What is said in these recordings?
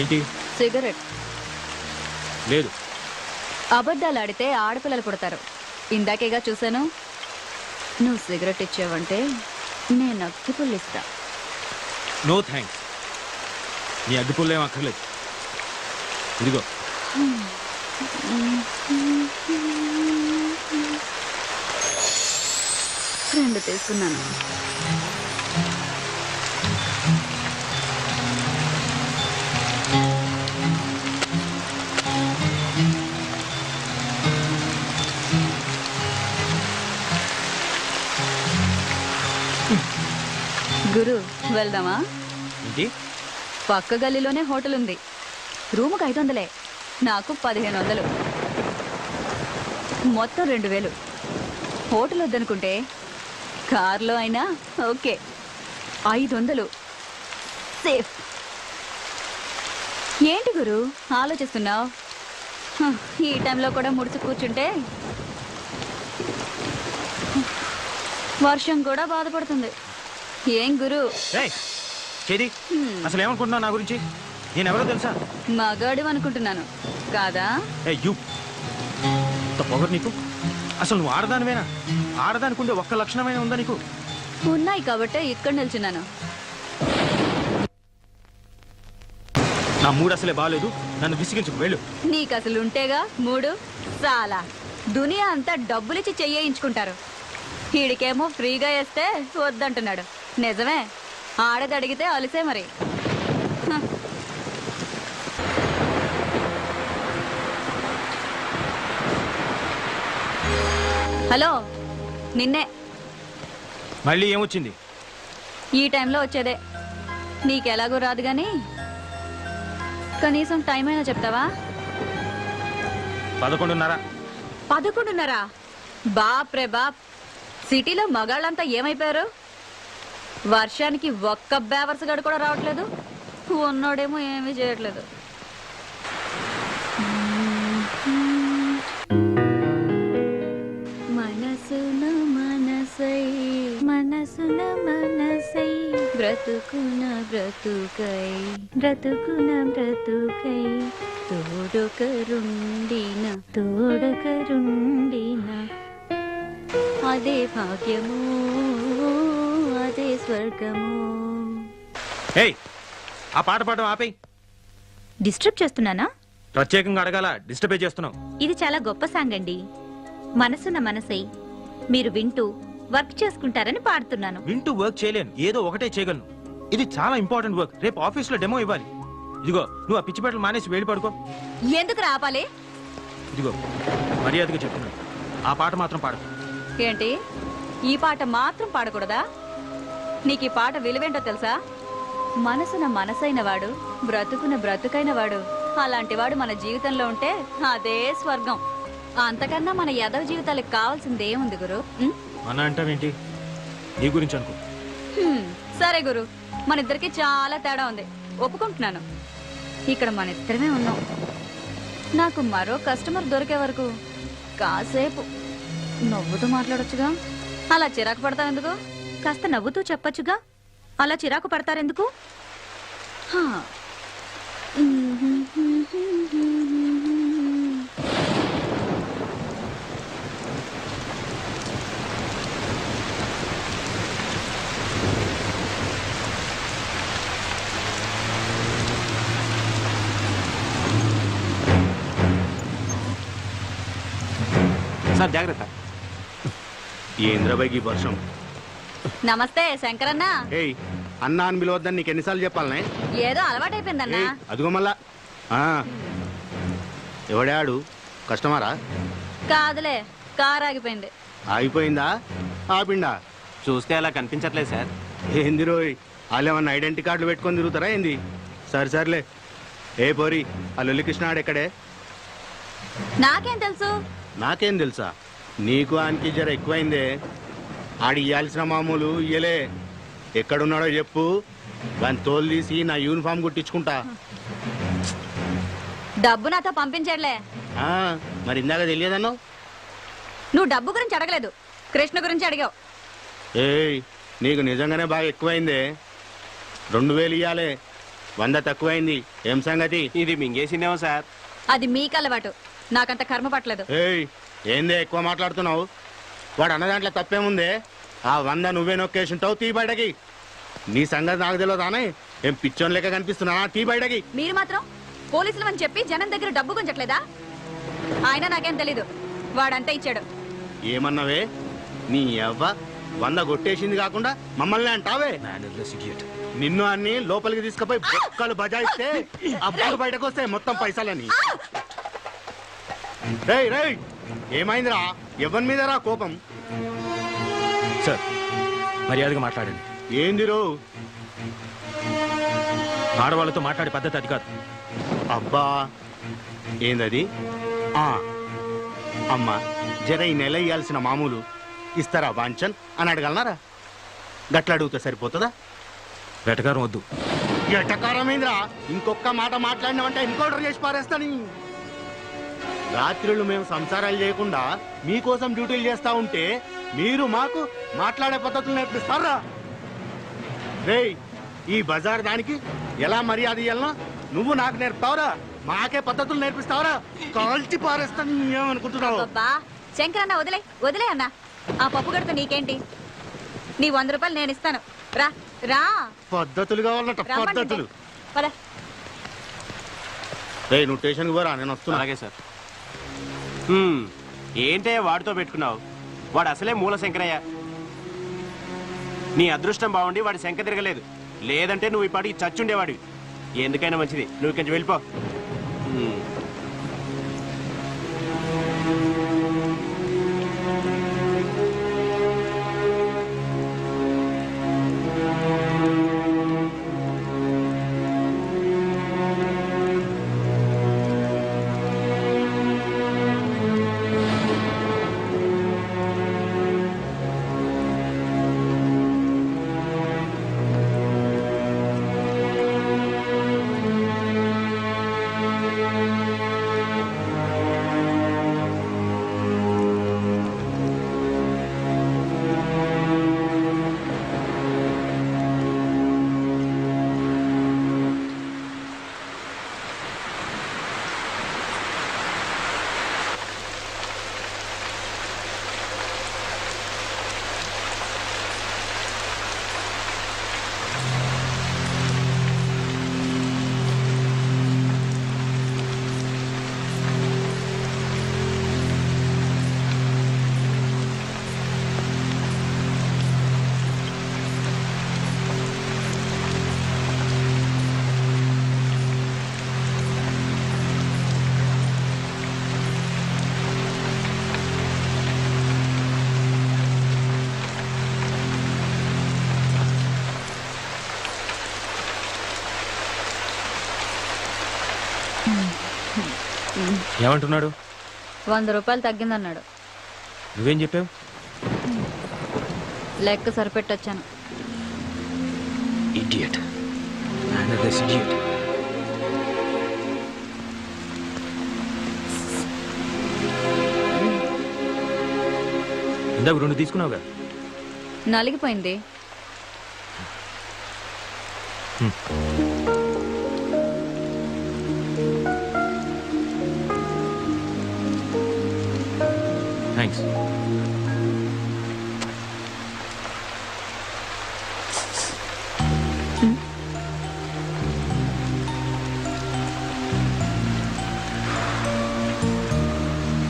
ఏంటి? సిగరెట్. లేదు. అబద్ధాలు ఆడితే ఆడపిల్లలు పుడతారు. ఇందాకేగా చూశాను. నువ్వు సిగరెట్ ఇచ్చావంటే నేను అగ్గిపుల్లు ఇస్తా. No thanks. నీ అగ్గిపుల్లు ఏం అక్కర్లేదు. ఇదిగో. రెండు తీసుకున్నాను. గురు, వెళ్దామా? ఏంటి? పక్క గల్లీలోనే హోటల్ ఉంది. రూముకు 500, నాకు 1500, మొత్తం 2000. హోటల్ వద్దనుకుంటే కార్లో అయినా ఓకే. 500 సేఫ్. ఏంటి గురు ఆలోచిస్తున్నావు? ఈ టైంలో కూడా ముడుచు కూర్చుంటే వర్షం కూడా బాధపడుతుంది. ఏం గురు? అసలు ఏమనుకుంటున్నావు నా గురించి? నేనెవరో తెలుసా? మగాడు అనుకుంటున్నాను కాదా? పొగరు నీకు. అసలు నువ్వు ఆడదానివేనా? ఆడదానికుండే ఒక్క లక్షణమైనా ఉందా నీకు? ఉన్నాయి కాబట్టే ఇక్కడ నిల్చున్నాను. నా మూడు అసలే బాగాలేదు. నన్ను విసిగించుకు వెళ్ళు. నీకు అసలు ఉంటేగా మూడు. చాలా దునియా అంతా డబ్బులిచ్చి చెయ్యించుకుంటారు. వీడికేమో ఫ్రీగా వేస్తే వద్దంటున్నాడు. నిజమే, ఆడది అడిగితే అలిసే మరి. హలో, నిన్నే. మళ్ళీ ఏమొచ్చింది? ఈ టైంలో వచ్చేదే. నీకెలాగో రాదు గాని కనీసం టైం అయినా చెప్తావా? 11:30. 11:30? బాప్ రే బాప్. సిటీలో మగాళ్ళంతా ఏమైపోయారు? వర్షానికి ఒక్క బేవర్స్ గడు కూడా రావట్లేదు. ఉన్నోడేమో ఏమీ చేయట్లేదు. మనసున మనసై మనసున మనసై బ్రతుకున బ్రతుకై బ్రతుకున బ్రతుకై తోడొకరుండిన తోడొకరుండిన అదే భాగ్యము అదే స్వర్గము. ఆ పాట పాడడం ఆపేయ్. డిస్టర్బ్ చేస్తున్నానా? ప్రత్యేకంగా అడగాల? డిస్టర్బే చేస్తున్నావు. ఇది చాలా గొప్ప సాంగ్ అండి. మనసున్న మనసై మీరు వింటూ వర్క్ చేసుకుంటారని పాడుతున్నాను. వింటూ వర్క్ చేయలేను, ఏదో ఒకటే చేయగలను. ఇది చాలా ఇంపార్టెంట్ వర్క్. రేపు ఆఫీస్ లో డెమో ఇవ్వాలి. ఇదిగో, నువ్వు ఆ పిచ్చి పెట్టలు మానేసి వేడి పడుకో. ఎందుకు రాపాలి? ఇదిగో, మర్యాదగా చెప్తున్నాను, ఆ పాట మాత్రం పాడు. ఏంటి, ఈ పాట మాత్రం పాడకూడదా? నీకు ఈ పాట విలువేంటో తెలుసా? మనసున మనసైన వాడు, బ్రతుకున బ్రతుకైన వాడు, అలాంటి వాడు మన జీవితంలో ఉంటే అదే స్వర్గం. అంతకన్నా మన యదవ జీవితాలకు కావాల్సింది ఏముంది గురు? మన అంటావేంటి? నీ గురించి అనుకో. సరే గురు, మన ఇద్దరికి చాలా తేడా ఉంది, ఒప్పుకుంటున్నాను. ఇక్కడ మన ఇద్దరమే ఉన్నాం. నాకు మరో కస్టమర్ దొరికే వరకు కాసేపు నవ్వుతూ మాట్లాడొచ్చుగా. అలా చిరాకు పడతావు ఎందుకు? కాస్త నవ్వుతూ చెప్పొచ్చుగా. అలా చిరాకు పడతారెందుకు? సార్ జాగ్రత్త. ఏంద్రబాయికి వర్షం. నమస్తే శంకరన్న. ఏయ్, అన్నా అని పిలవద్దని నీకు ఎన్నిసార్లు చెప్పాలనే? ఏదో అలవాటైపోయిందన్నా. అదిగో మళ్ళా. ఎవడాడు? కస్టమరా? కాదులే, కారు ఆగిపోయింది. ఆగిపోయిందా? ఆపిండా? చూస్తే అలా కనిపించట్లేదు సార్. ఏంది రోయ్, వాళ్ళు ఏమన్నా ఐడెంటిటీ కార్డులు పెట్టుకొని తిరుగుతారా ఏంది? సర్లే. ఏ పోరి, ఆ లొల్లికృష్ణ ఆడెక్కడే? నాకేం తెలుసు? నాకేం తెలుసా? నీకు ఆయనకి జర ఎక్కువైందే. ఆడి ఇయ్యాల్సిన మామూలు ఇయ్యలే. ఎక్కడున్నాడో చెప్పు, దాన్ని తోలు తీసి నా యూనిఫామ్ కుట్టించుకుంటా. డబ్బు నాతో పంపించట్లే. మరి ఇందాక తెలియదన్నావు? నువ్వు డబ్బు గురించి అడగలేదు, కృష్ణ గురించి అడిగావు. ఏయ్, నీకు నిజంగానే బాగా ఎక్కువైందే. 2000 ఇయ్యాలే. 100 తక్కువైంది. ఏం సంగతి? ఇది మింగేసిందేమో సార్. అది మీకు అలవాటు, నాకంత కర్మ పట్టలేదు. ఏయ్, ఏందే ఎక్కువ మాట్లాడుతున్నావు? వాడు అన్న దాంట్లో తప్పేముందే? ఆ 100 నువ్వే నొక్కేసింటావు. తీ బయటకి. నీ సంగతి నాకు తెలియదానే? ఏం పిచ్చోన్ లెక్క కనిపిస్తున్నా? తీ బయటకి. మీరు మాత్రం పోలీసులు అని చెప్పి జనం దగ్గర డబ్బు గుంజట్లేదా? ఆయన నాకేం తెలీదు, వాడంతా ఇచ్చాడు. ఏమన్నావే? నీ అవ్వ 100 కొట్టేసింది కాకుండా మమ్మల్ని అంటావే? నిన్ను అన్ని లోపలికి తీసుకుపోయి బొక్కలు బజాయిస్తే అప్పుడు బయటకు వస్తాయి మొత్తం పైసలని. రేయ్ రేయ్, ఏమైందిరా? ఎవరి మీదరా కోపం? సార్, మర్యాదగా మాట్లాడండి. ఏందిరో? ఆడవాళ్ళతో మాట్లాడే పద్ధతి అది కాదు. అబ్బా, ఏందది? అమ్మా, జర ఈ నెల ఇయ్యాల్సిన మామూలు ఇస్తారా వాంచన్ అని అడగలనారా? గట్ల అడిగితే సరిపోతుందా? వెటకారం వద్దు. ఎటకారమేంద్రా? ఇంకొక మాట మాట్లాడినామంటే ఎన్కౌంటర్ చేసి పారేస్తాని. రాత్రులు మేము సంసారాలు చేయకుండా మీకోసం డ్యూటీలు చేస్తా ఉంటే మీరు మాకు మాట్లాడే పద్ధతులు నేర్పిస్తారా? రేయ్, ఈ బజార్ దానికి ఎలా మర్యాద ఇయ్యాలనో నువ్వు నాకు నేర్పుతావురా? మాకే పద్ధతులు నేర్పిస్తావురా? కాల్చి పారేస్తాను. ఏమనుకుంటున్నావు? అబ్బా శంకరన్న, వదిలే వదిలే అన్న. ఆ పప్పు గడత నీకేంటి? నీ 100 రూపాయలు నేను ఇస్తాను. రా రా. పద్ధతులు కావాలన్నట, పద్ధతులు. పద. రేయ్, నువ్వు స్టేషన్కి పోరా, నేను వస్తున్నా. అలాగే సార్. ఏంటే వాడితో పెట్టుకున్నావు? వాడు అసలే మూల శంకరయ్య. నీ అదృష్టం బాగుండి వాడి శంక తిరగలేదు. లేదంటే నువ్వు ఈ పాటికి చచ్చుండేవాడివి. ఎందుకైనా మంచిది, నువ్వు కొంచెం వెళ్ళిపో. ఏమంటున్నాడు? 100 రూపాయలు తగ్గిందన్నాడు. నువ్వేం చెప్పావు? లెక్క సరిపెట్టొచ్చాను. Idiot. Another idiot. ఇందాక 2 తీసుకున్నావుగా. నలిగిపోయింది. థ్యాంక్స్.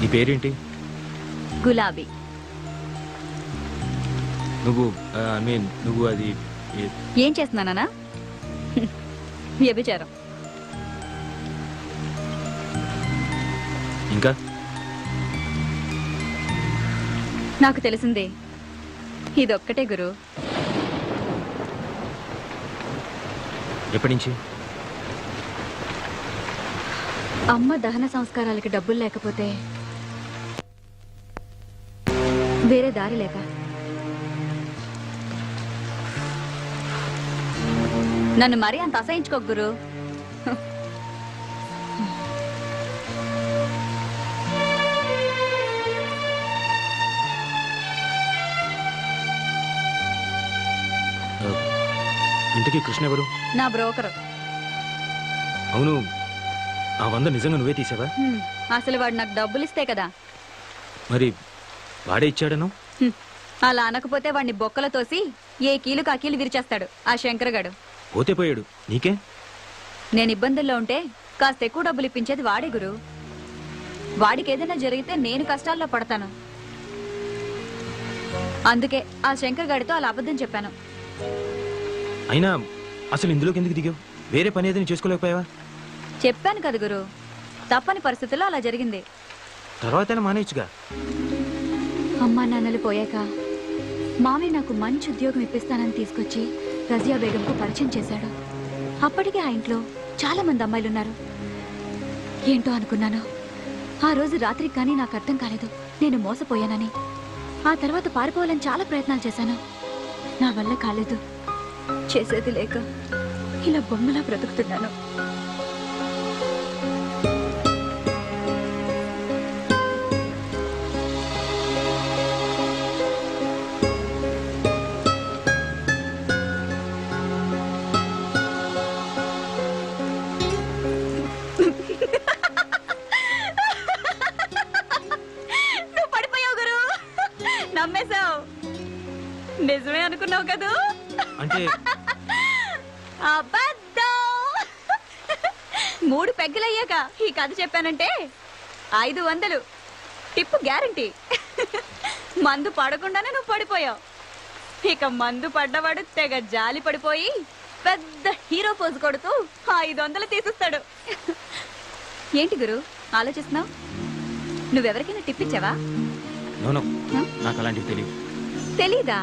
నీ పేరేంటి? గులాబీ. నువ్వు నువ్వు అది ఏం చేస్తున్నానా? వ్యభిచారం. ఇంకా నాకు తెలిసిందే ఇదొక్కటే గురు. ఎప్పటి నుంచి? అమ్మ దహన సంస్కారాలకి డబ్బులు లేకపోతే వేరే దారి లేక నన్ను మరీ అంత అసహించుకోకు గురు. ఇంతకీ కృష్ణ ఎవరు? నా బ్రోకరు. అవును, ఆ 100 నిజంగా నువ్వే తీసావా? అసలు వాడు నాకు డబ్బులు ఇస్తే కదా. మరి వాడే ఇచ్చాడను? అలా అనకపోతే వాడిని బొక్కల తోసి ఏ కీలుకు ఆ కీలు విరిచేస్తాడు ఆ శంకరగాడు. పోతే పోయాడు, నీకే. నేను ఇబ్బందుల్లో ఉంటే కాస్త ఎక్కువ డబ్బులు ఇప్పించేది వాడే గురు. వాడికి ఏదైనా జరిగితే నేను కష్టాల్లో పడతాను. అందుకే ఆ శంకర్ గాడితో అలా అబద్ధం చెప్పాను. అయినా అసలు ఇందులోకి ఎందుకు దిగావు? వేరే పని ఏదైనా చేసుకోలేకపోయావా? చెప్పాను కదా గురు, తప్పని పరిస్థితుల్లో అలా జరిగింది. తర్వాతైనా మానేయచ్చుగా. అమ్మా నాన్నలు పోయాక మామయ్య నాకు మంచి ఉద్యోగం ఇప్పిస్తానని తీసుకొచ్చి రజియా బేగంకు పరిచయం చేశాడు. అప్పటికే ఆ ఇంట్లో చాలా మంది అమ్మాయిలున్నారు. ఏంటో అనుకున్నాను. ఆ రోజు రాత్రికి కానీ నాకు అర్థం కాలేదు నేను మోసపోయానని. ఆ తర్వాత పారిపోవాలని చాలా ప్రయత్నాలు చేశాను. నా వల్ల కాలేదు. చేసేది లేక ఇలా బొమ్మలా బ్రతుకుతున్నాను. నువ్వు పడిపోయావు గురు, నమ్మేశావు. నిజమే అనుకున్నావు కదూ? అంటే అబద్ధం. 3 పెగ్గలయ్యాక ఈ కథ చెప్పానంటే 500 టిప్పు గ్యారంటీ. మందు పడకుండానే నువ్వు పడిపోయావు. ఇక మందు పడ్డవాడు తెగ జాలి పడిపోయి పెద్ద హీరో పోజు కొడుతూ 500 తీసిస్తాడు. ఏంటి గురు ఆలోచిస్తున్నావు? నువ్వెవరికైనా టిప్ ఇచ్చావా? నో, నాకు అలాంటివి తెలియదు. తెలీదా?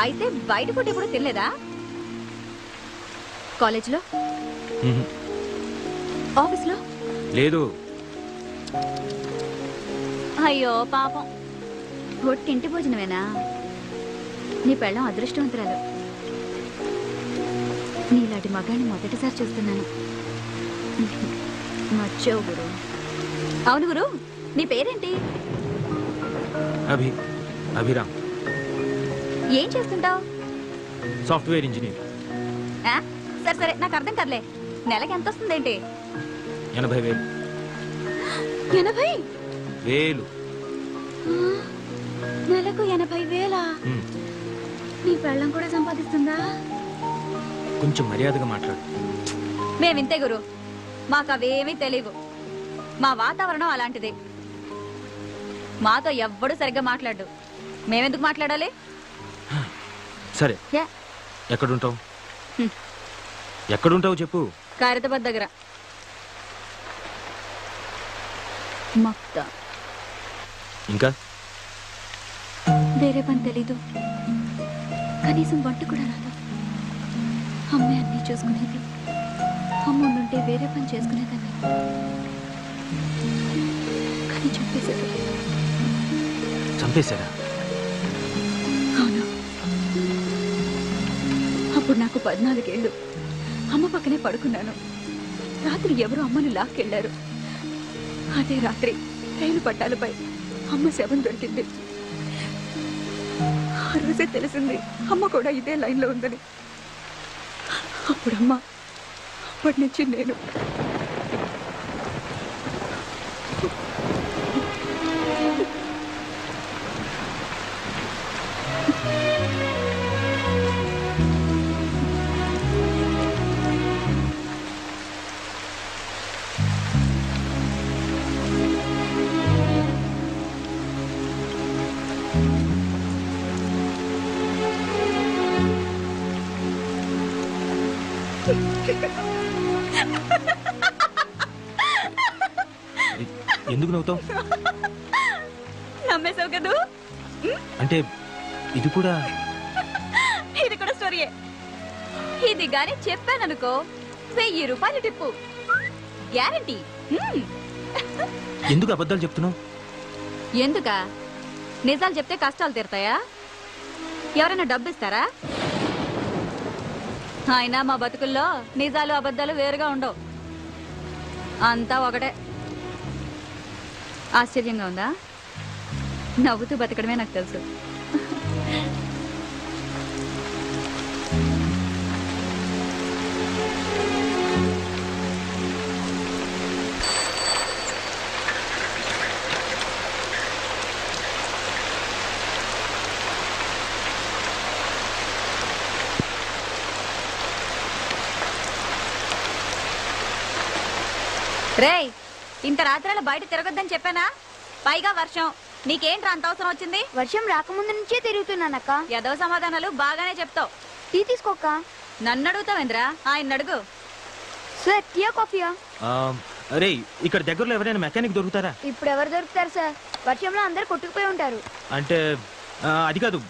అయితే బయట పూట ఎప్పుడు తినలేదా? కాలేజ్లో, ఆఫీస్లో? లేదు. అయ్యో పాపం, ఒట్టింటి భోజనమేనా? నీ పెళ్ళం అదృష్టవంతురాలు. నీలాంటి మగాన్ని మొదటిసారి చూస్తున్నాను. నచ్చావు గురు. అవును గురు, నీ పేరేంటి? అభిరామ్. ఏం చేస్తుంటావు? Software engineer. సరే సరే, నాకు అర్థం కదలే. నెలకి ఎంత వస్తుందేంటి? 80,000. 80,000? నెలకు 80,000? నీ పెళ్ళం కూడా సంపాదిస్తుందా? కొంచెం మర్యాదగా మాట్లాడు. మేమింతే గురు, మాకు అవేమీ తెలియవు. మా వాతావరణం అలాంటిది. మాతో ఎవ్వడూ సరిగ్గా మాట్లాడు. మేమెందుకు మాట్లాడాలి? సరే, ఎక్కడుంటావు? ఎక్కడుంటావు చెప్పు. ఖైరతాబాద్ దగ్గర. మక్తా. ఇంకా వేరే పని తెలీదు, కనీసం వంట కూడా రాదు. అమ్మే అన్నీ చూసుకునేది. అమ్మ ఉంటే వేరే పని చేసుకునేదాన్ని, కానీ చంపేశారు. చంపేశారా? అవును. అప్పుడు నాకు 14 ఏళ్ళు. అమ్మ పక్కనే పడుకున్నాను. రాత్రి ఎవరో అమ్మను లాక్కెళ్లారు. అదే రాత్రి రైలు పట్టాలపై అమ్మ శవం దొరికింది. ఆ రోజే తెలిసింది అమ్మ కూడా ఇదే లైన్లో ఉందని. అప్పుడమ్మ, అప్పటి నుంచి నేను. ఎందుకు నవ్వుతావు? నమ్మేశావు కదూ? అంటే ఇది కూడా స్టోరీయే. ఇది గాని చెప్పాననుకో 1000 రూపాయలు టిప్పు గ్యారంటీ. ఎందుకు అబద్ధాలు చెప్తున్నావు? ఎందుకా? నిజాలు చెప్తే కష్టాలు తీరుతాయా? ఎవరైనా డబ్బు ఇస్తారా? అయినా మా బతుకుల్లో నిజాలు అబద్ధాలు వేరుగా ఉండవు, అంతా ఒకటే. ఆశ్చర్యంగా ఉందా? నవ్వుతూ బతకడమే నాకు తెలుసు. రేయ్, ఇంత రాత్రాల బయట తిరగొద్దని చెప్పానా? పైగా వర్షం. నీకేంట్రా అంత అవసరం వచ్చింది? వర్షం రాకముందు నుంచే తిరుగుతున్నానక్క. ఏదో సమాధానాలు బాగానే చెప్తావు. టీ తీసుకోక్క. నన్ను అడుగుతావేంద్రా? ఆయన అడుగు. సార్ టీయా కాఫీయా? అరే, ఇక్కడ దగ్గరలో ఎవరైనా మెకానిక్ దొరుకుతారా? ఇప్పుడు ఎవరు దొరుకుతారు సార్? వర్షంలో అందరు కొట్టుకుపోయి ఉంటారు. అంటే అది కాదు.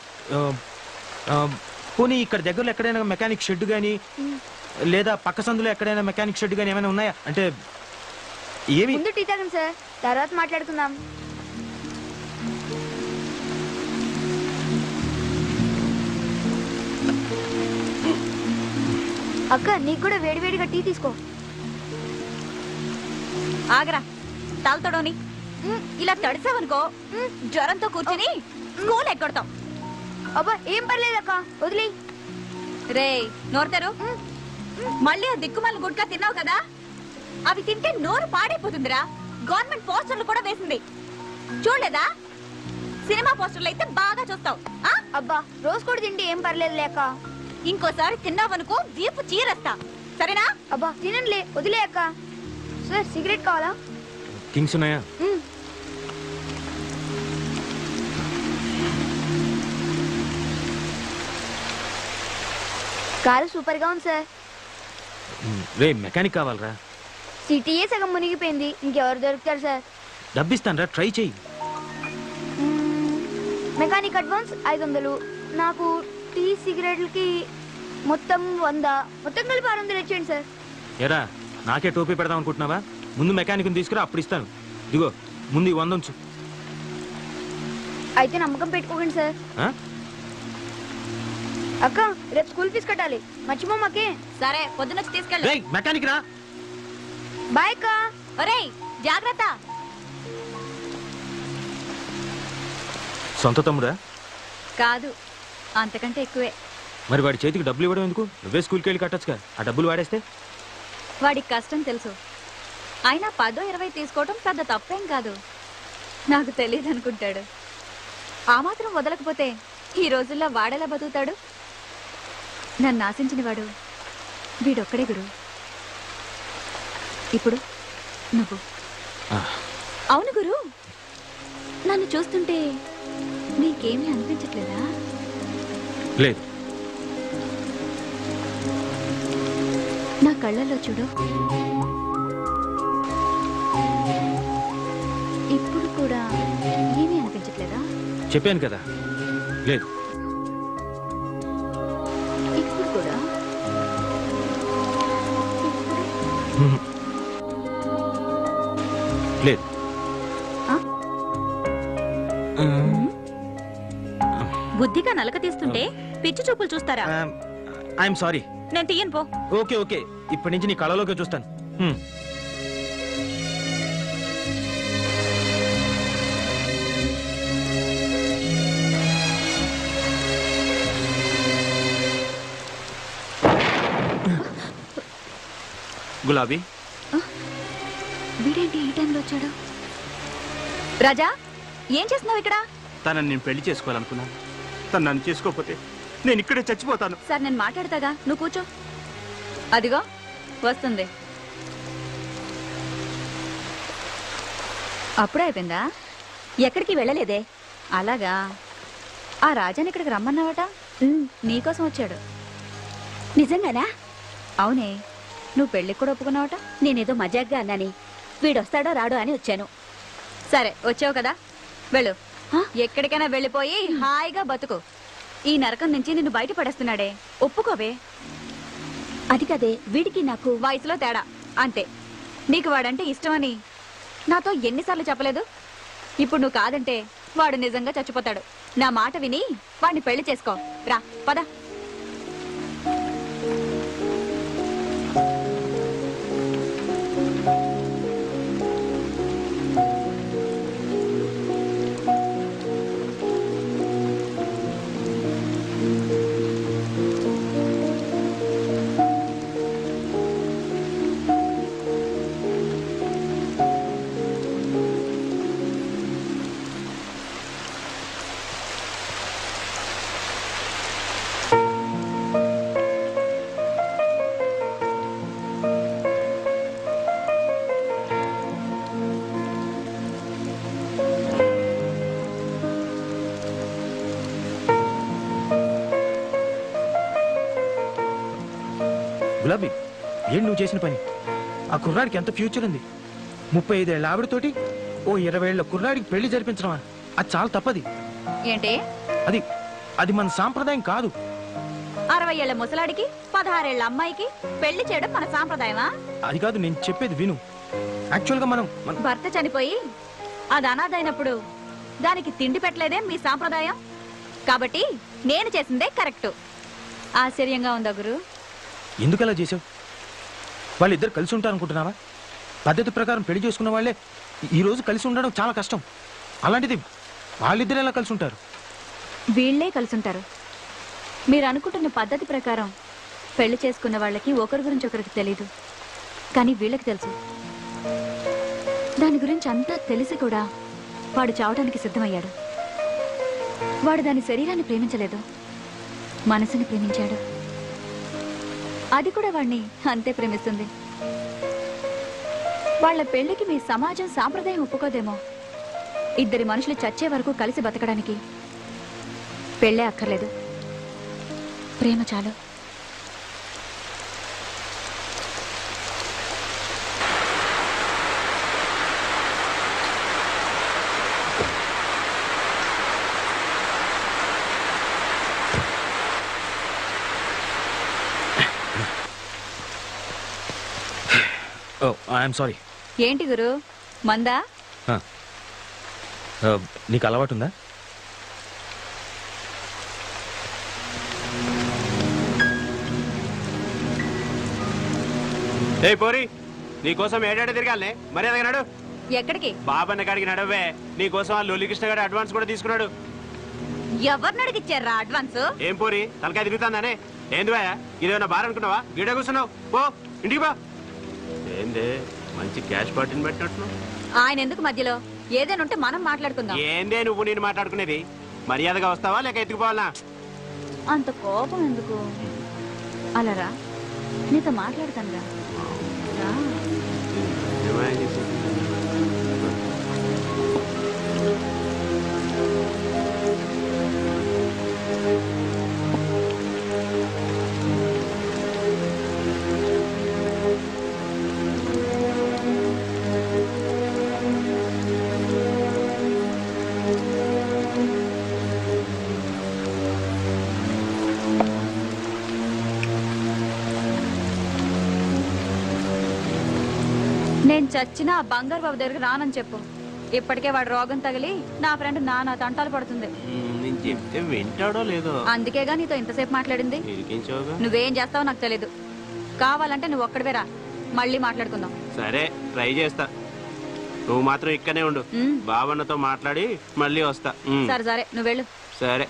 పోనీ ఇక్కడ దగ్గరలో ఎక్కడైనా మెకానిక్ షెడ్ గానీ లేదా పక్క సందులో ఎక్కడైనా మెకానిక్ షెడ్ గానీ ఏమైనా ఉన్నాయా? అంటే ఏమి? ముందు టీ తాగండి సార్, తర్వాత మాట్లాడుకుందాం. అక్క, నీకు కూడా వేడివేడిగా టీ తీసుకో. ఆగరా, తాల్తోడోని ఇలా తడిసావనుకో జ్వరంతో కూర్చుని స్కూల్ ఎక్కొడతాం. అబ్బా ఏం పర్లేదక్క, వదిలే. రే, నోరుతారు. మళ్ళీ ఆ దిక్కుమాల గుడ్కా తిన్నావు కదా, అవి తింటే నోరు పాడైపోతుందిరా. గవర్నమెంట్ పోస్టర్లు కూడా వేసింది, చూడలేదా? సినిమా పోస్టర్లు అయితే బాగా చూస్తావు. అబ్బా రోజు కూడా తింటే ఏం పర్లేదు లేక. ఇంకోసారి తిన్నావనుకో దీపు చీరేస్తా, సరేనా? అబ్బా తినండిలే, వదిలే అక్క. సార్ సిగరెట్ కావాలా? కింగ్స్ ఉన్నాయా? కారు సూపర్ గా ఉంది సార్. రే, మెకానిక్ కావాలరా? సిటీయే సగం మునిగిపోయింది, ఇంకెవరు దొరుకుతారు సార్? డబ్బిస్తానరా, ట్రై చెయ్యి. మెకానిక్ అడ్వాన్స్ 500, నాకు టీ సిగరెట్లకి మొత్తం 100, మొత్తం కలిపి 600 ఇచ్చేయండి సార్. ఎరా, నాకే టోపీ పెడదాం అనుకుంటున్నావా? ముందు మెకానిక్ తీసుకురా, అప్పుడు ఇస్తాను. ఇదిగో ముందు 100 ఉంచు. అయితే నమ్మకం పెట్టుకోకండి సార్. ఆ? అక్క, రేపు స్కూల్ ఫీజు కట్టాలి, మర్చిపోమాకే. సరే, పొద్దునొచ్చి తీసుకెళ్ళు. రేయ్, మెకానిక్ రా. బాయ్ అక్క. ఒరేయ్, జాగ్రత్త. సొంత తమ్ముడా? కాదు, అంతకంటే ఎక్కువే. మరి వాడి చేతికి డబ్బులు ఇవ్వడం ఎందుకు? నువ్వే స్కూల్కి వెళ్ళి కట్టొచ్చుగా. ఆ డబ్బులు వాడేస్తే వాడికి కష్టం తెలుసు, అయినా 10-20 తీసుకోవటం పెద్ద తప్పేం కాదు. నాకు తెలియదు అనుకుంటాడు. ఆ మాత్రం వదలకపోతే ఈ రోజుల్లో వాడేలా బతుకుతాడు? నన్ను ఆశించిన వాడు వీడొక్కడే గురు. ఇప్పుడు నువ్వు. అవును గురు, నన్ను చూస్తుంటే నీకేమీ అనిపించట్లేదా? లేదు. నా కళ్ళల్లో చూడు, ఇప్పుడు కూడా ఏమీ అనిపించట్లేదా? చెప్పాను కదా, లేదు. ఇప్పుడు కూడా లేదు. బుద్ధిగా నలక తీస్తుంటే పిచ్చి చూపులు చూస్తారా? I'm sorry. నేను తీయను పో. ఓకే ఓకే, ఇప్పటి నుంచి నీ కళలోకి చూస్తాను. గులాబీ, వీడేంటి ఈ టైంలో వచ్చాడు? రాజా, ఏం చేస్తున్నావు ఇక్కడ? తనని నేను పెళ్లి చేసుకోవాలనుకున్నాను. తను నన్ను చేసుకోకపోతే నేను ఇక్కడే చచ్చిపోతాను. సార్, నేను మాట్లాడతాగా, నువ్వు కూర్చో. అదిగో వస్తుంది. అప్పుడే అయిపోయిందా? ఎక్కడికి వెళ్ళలేదే. అలాగా, ఆ రాజాని ఇక్కడికి రమ్మన్నావట? నీకోసం వచ్చాడు. నిజంగానా? అవునే, నువ్వు పెళ్ళికి కూడా ఒప్పుకున్నావట? నేనేదో మజాగ్గా అన్నాని, వీడొస్తాడో రాడో అని వచ్చాను. సరే, వచ్చావు కదా, వెళ్ళు. ఎక్కడికైనా వెళ్ళిపోయి హాయిగా బతుకు. ఈ నరకం నుంచి నిన్ను బయట పడేస్తున్నాడే, ఒప్పుకోవే. అది కదే, వీడికి నాకు వయసులో తేడా అంతే. నీకు వాడంటే ఇష్టమని నాతో ఎన్నిసార్లు చెప్పలేదు? ఇప్పుడు నువ్వు కాదంటే వాడు నిజంగా చచ్చిపోతాడు. నా మాట విని వాడిని పెళ్లి చేసుకో. రా, పద. Love it. ఏంటి నువ్వు చేసిన పని? ఆ కుర్రాడికి ఎంత ఫ్యూచర్ ఉంది. 35 ఏళ్ళ ఆవిడతోటి ఓ 20 ఏళ్ళ కుర్రాడికి పెళ్లి జరిపించడమా? అది చాలా తప్పది. ఏంటి? అది అది మన సాంప్రదాయం కాదు. 60 ఏళ్ల ముసలాడికి 16 ఏళ్ల అమ్మాయికి పెళ్లి చేయడం మన సాంప్రదాయమా? అది కాదు, నేను చెప్పేది విను. యాక్చువల్గా మనం భర్త చనిపోయి అది అనాథైనప్పుడు దానికి తిండి పెట్టలేదే మీ సాంప్రదాయం. కాబట్టి నేను చేసిందే కరెక్ట్. ఆశ్చర్యంగా ఉందా గురు? ఎందుకు అలా చేసావు? వాళ్ళిద్దరు కలిసి ఉంటారు అనుకుంటున్నావా? పద్ధతి ప్రకారం పెళ్లి చేసుకున్న వాళ్ళే ఈ రోజు కలిసి ఉండడం చాలా కష్టం. అలాంటిది వాళ్ళిద్దరు ఎలా కలిసి ఉంటారు? వీళ్లే కలుసుంటారు. మీరు అనుకుంటున్న పద్ధతి ప్రకారం పెళ్లి చేసుకున్న వాళ్ళకి ఒకరి గురించి ఒకరికి తెలీదు, కానీ వీళ్ళకి తెలుసు. దాని గురించి అంతా తెలిసి కూడా వాడు చావడానికి సిద్ధమయ్యాడు. వాడు దాని శరీరాన్ని ప్రేమించలేదు, మనసుని ప్రేమించాడు. అది కూడా వాణ్ణి అంతే ప్రేమిస్తుంది. వాళ్ళ పెళ్లికి మీ సమాజం సాంప్రదాయం ఒప్పుకోదేమో. ఇద్దరి మనుషులు చచ్చే వరకు కలిసి బతకడానికి పెళ్ళే అక్కర్లేదు, ప్రేమ చాలు. ఓ ఐఎమ్ సారీ. ఏంటి గురు, మందా? నీకు అలవాటు ఉందా? ఏ పోరి, నీకోసం ఏడాడు తిరగాలనే మరి అదగనాడు. ఎక్కడికి? బాబన్న కాడికి నడవే. నీకోసం ఆ లొల్లికృష్ణ గారు అడ్వాన్స్ కూడా తీసుకున్నాడు. ఎవరిని అడిగిచ్చారా అడ్వాన్స్? ఏం పోరి తలకాయ తిరుగుతుందానే? ఏంది బాయా, ఇదేమన్నా బార్ అనుకున్నావా? గీడ కూర్చున్నావు, పో ఇంటికి బా. ఏందే మంచి క్యాష్ పార్టీని పెట్టినట్టు. ఆయన ఎందుకు మధ్యలో? ఏదైనా ఉంటే మనం మాట్లాడుకుందాం. ఏందే నువ్వు నేను మాట్లాడుకునేది? మర్యాదగా వస్తావా లేక ఎత్తుకుపోవాలా? అంత కోపం ఎందుకు? అలా రా, నీతో మాట్లాడతాను రా. నేను చచ్చినా ఆ బంగారు బాబు దగ్గరికి రానని చెప్పు. ఇప్పటికే వాడు రోగం తగిలి నా ఫ్రెండ్ నా తంటాలు పడుతుంది. నేను చెప్తే వింటాడో లేదో, అందుకేగా నీతో ఇంతసేపు మాట్లాడింది. నువ్వేం చేస్తావో నాకు తెలీదు. కావాలంటే నువ్వు ఒక్కడివే రా, మళ్ళీ మాట్లాడుకుందాం. సరే ట్రై చేస్తా. నువ్వు మాత్రం ఇక్కడనే ఉండు. బావన్నతో మాట్లాడి మళ్ళీ వస్తా. సరే సరే, నువ్వు వెళ్ళు. సరే.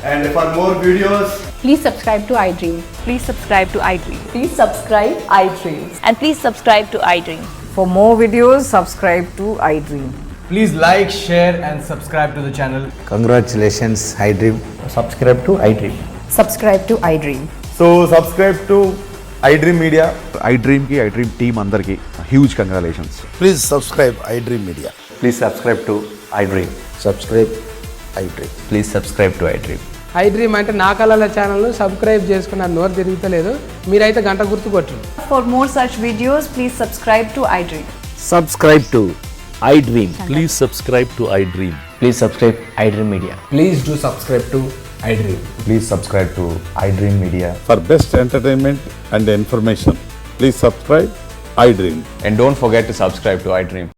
And for more videos, Please subscribe to iDream. Please subscribe to iDream. Please subscribe iDream. And please subscribe to iDream. For more videos, subscribe to iDream. please like, share and subscribe to the channel. Congratulations, iDream. Subscribe to iDream. Subscribe to iDream. So subscribe to iDream Media. iDream ki iDream team andarki huge congratulations. Please subscribe iDream Media. Please subscribe to iDream. Subscribe iDream. Please subscribe to iDream. iDream అంటే నా కళల ఛానల్ను subscribe చేసుకున్న నోరు తిరుగుతలేదు. మీరైతే గంట గుర్తు కొట్టండి. For more such videos, please subscribe to iDream. Subscribe to iDream. Please subscribe to iDream. Please subscribe iDream Media. Please do subscribe to iDream. Please subscribe to iDream Media. For best entertainment and information, please subscribe iDream. And don't forget to subscribe to iDream.